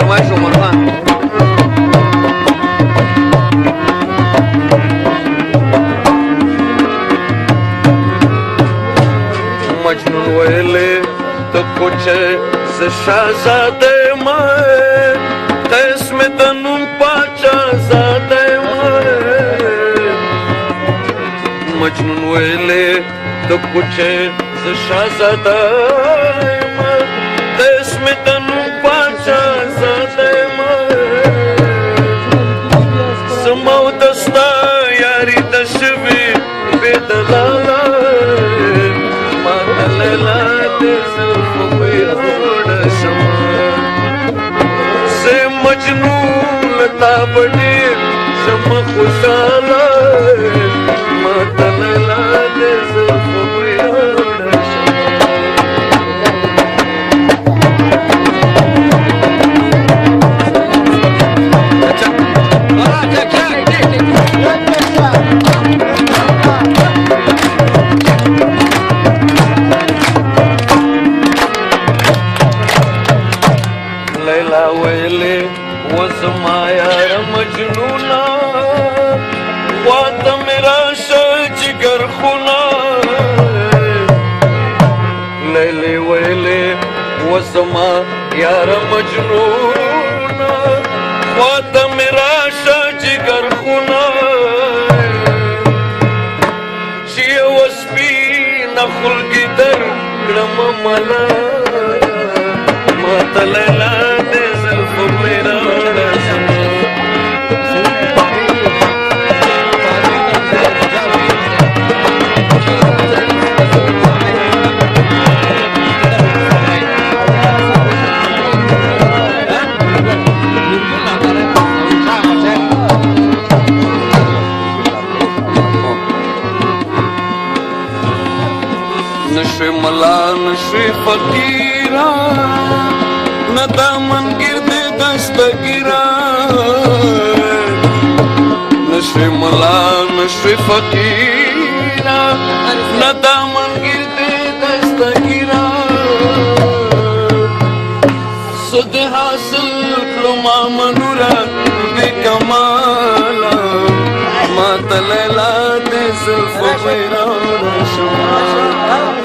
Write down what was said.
فرمایش عمرخان مجنون ویلے تو کچھ سے شہزادے مائے تیس میں تنم پاچا زادے مائے مجنون ویلے تو کچھ سے شہزادے مائے تیس میں تنم پاچا زادے مائے سماو دستا یاری دشوی بے دلالا لیلا دے زلف بیروڑ شما سے مجنون لتا بڑی شما خوشالا ماتا لیلا دے زلف بیروڑ لیلا ویلے وزما یار مجنونا خواتا میرا جگر خونا لیلے ویلے وزما یار مجنونا خواتا میرا جگر خونا چیئے وسپی نخل کی در گرم ملا ماتا لیلا دے زلف بیروڑ شما نشوی ملا نشوی فقیرہ ندامن گردے دستگیرہ نشوی ملا نشوی فقیرہ ندامن گردے دستگیرہ سد حاصل کلما منورا بے کمالا ماتا لیلا دے زلف بیروڑ شما